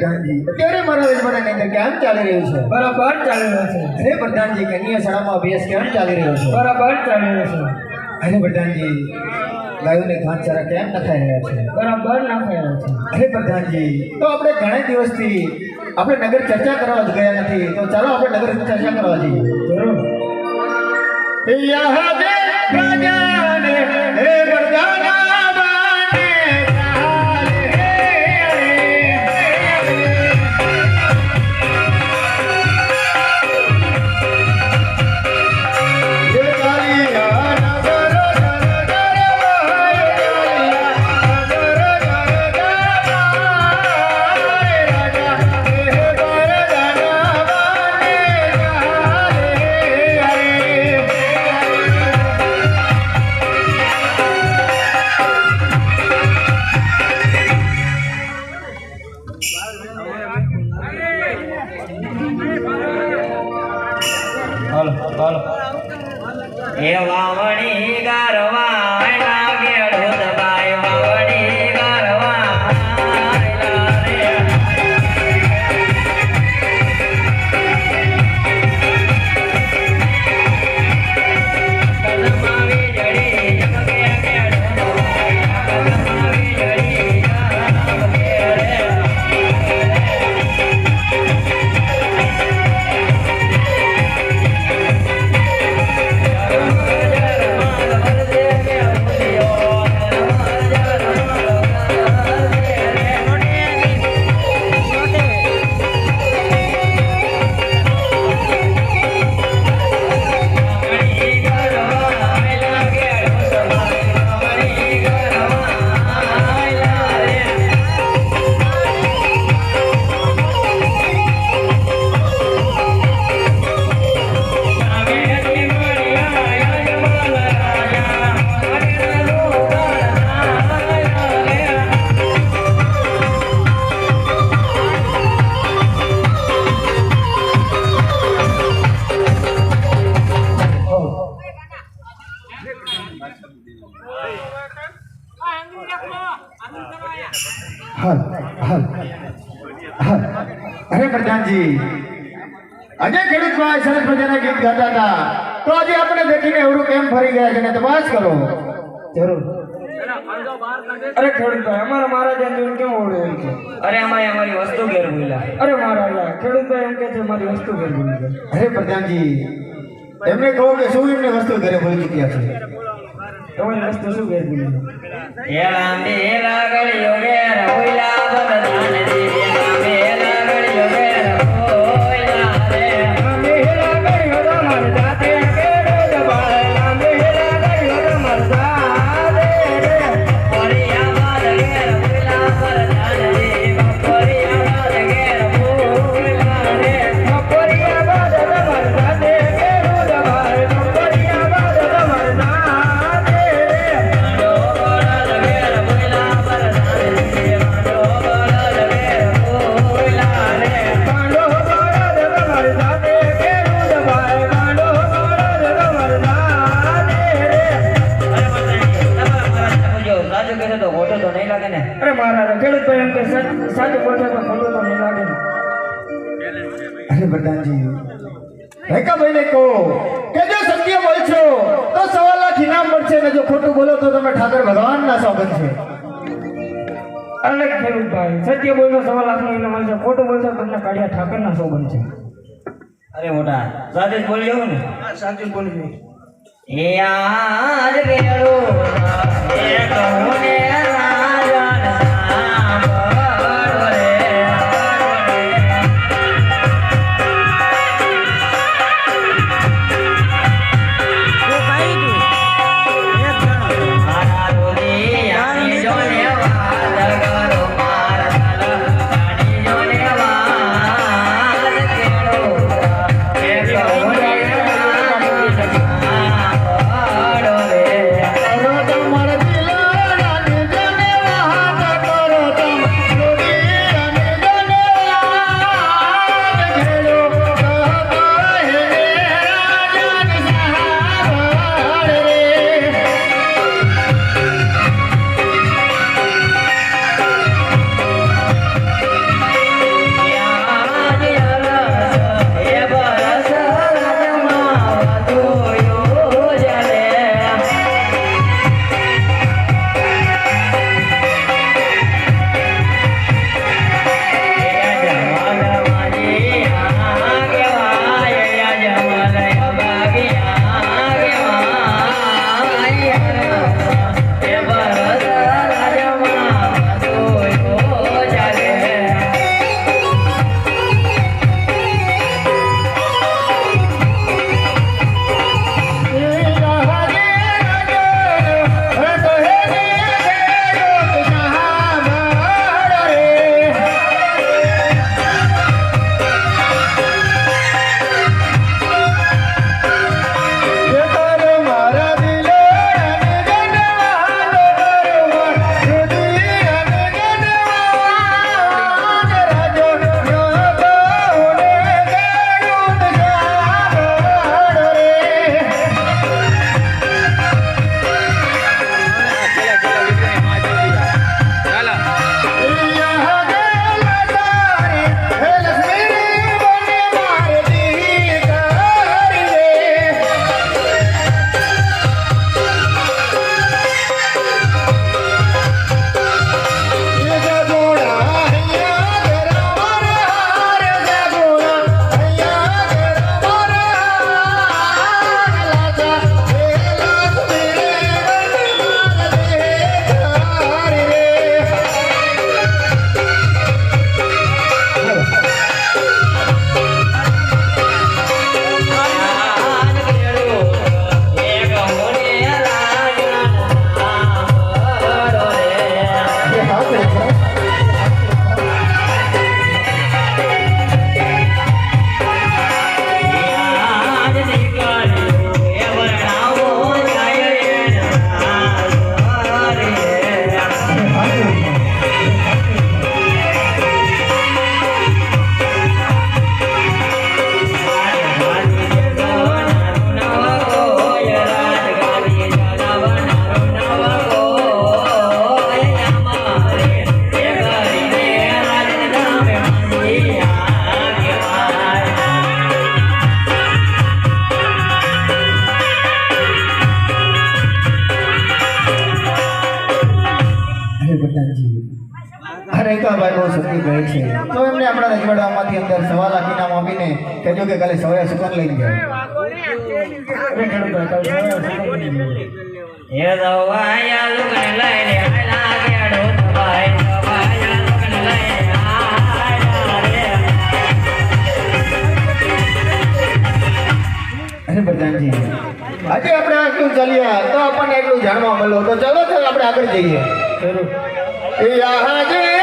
પ્રધાનજી અત્યારે મારા રજવાડાની અંદર કેમ ચાલી રહ્યું છે? બરાબર ચાલી રહ્યો છે. અરે પ્રધાનજી કન્યા શાળામાં અભ્યાસ કેમ ચાલી રહ્યો છે? બરાબર ચાલી રહ્યો છે. અરે પ્રધાનજી ગાયોને ઘાસચારા કેમ ન ખાઈ રહ્યા છે? બરાબર ના ખાઈ રહ્યો છે. અરે પ્રધાનજી તો આપણે ઘણા દિવસથી આપણે નગર ચર્ચા કરવા જ ગયા નથી, તો ચાલો આપણે નગર ચર્ચા કરવા જઈએ. જરૂર. યહ દે પ્રજાને હે પ્રજાના બાને ચાલે હે કાલિયા નગર એ વાવણી ગારવા લાગે ઢોલબાઈ વાવણી ગારવા રે કદમાવી જડી જગકે કે ઢોલબાઈ કદમાવી જડી જગકે રે અરે પ્રધાનજી આજે ખેડૂત ભાઈ સરસ મજાના ગીત ગાતા હતા, તો આજે આપણે દેખીને એવું કેમ ફરી ગયા છે ને તપાસ કરો. જરૂર. અરે ખેડૂતભાઈ અમારા મહારાજા એમ કેમ ઓળે એમ છે? અરે અમારી વસ્તુ ઘેર ભૂલા. અરે મહારાજા ખેડૂતભાઈ એમ કે છે મારી વસ્તુ ઘેર ભૂલી ગઈ. અરે પ્રધાનજી એમને કહો કે શું એમને વસ્તુ ઘરે ભૂલી ચૂક્યા છે? તમારી વસ્તુ શું ઘેર ભૂલી ગઈ? એ લાંબી લાગડીઓ ઘેર ભૂલા બધાનજી લાંબી લાગડીઓ ઘેર ભૂલા રે લાંબી લાગડીઓ તમારી જાતે કેડો દબાય લાંબી લાગડીઓ તમારી જાતે રે પરિયાવાદ ઘેર ભૂલા બધાનજી પરિયાવાદ ઘેર ભૂલા રે પરિયાવાદ તમારી જાતે કેડો દબાય પરિયાવાદ તમારી જાતે રે માંડો બળદ ઘેર ભૂલા બધાનજી માંડો બળદ ઘેર ભૂલા રે કાંડો બળદ તમારી જાતે કેડો દબાય કાંડો બળદ તમારી જાતે રે. સાચું કહેશો તો ખોટું તો નહીં લાગે ને? અરે મહારાજા ખેડૂતભાઈ એમ કે સાચું બોલશે તો ખોટું તો નહીં લાગે ને. અરે પ્રધાનજી રેખાભાઈને કહો કે જો સત્ય બોલશો તો 1.5 લાખ ઇનામ મળશે ને જો ખોટું બોલો તો તમે ઠાકર ભગવાનના સોગંદ છે. અલગ ખેડૂતભાઈ સત્ય બોલશો 1.5 લાખનો ઇનામ મળશે ખોટું બોલશો તમને કાઢિયા ઠાકરના સોગંદ છે. અરે મોટા સાચું જ બોલી જવું ને? સાચું બોલી નહીં. એ આજ વેળો એ કહું ને રાજન સાંભળો રે મારા રોદિયાની જોને વાત કરો મારા તલની જોને વાત કેળો એ કહું ને રાજન સાંભળો રે તમારા દિલની રેખાભાઈ બહુ સતી કહે છે તો એમને આપણા રજવાડામાંથી અંદર 1.5 લાખ ઇનામ આપીને કહેજો કે કાલે સવારે સુકન લઈને જાય એ દવાયા લુગન લઈને આયલા કેડો દવાય દવાયા લુગન લઈને આયલા રે અરે પ્રધાનજી આજે આપણે આટલું ચાલ્યા તો આપણને એટલું જાણવા મળ્યું તો ચાલો આપણે આગળ જઈએ જરૂર યા હાજી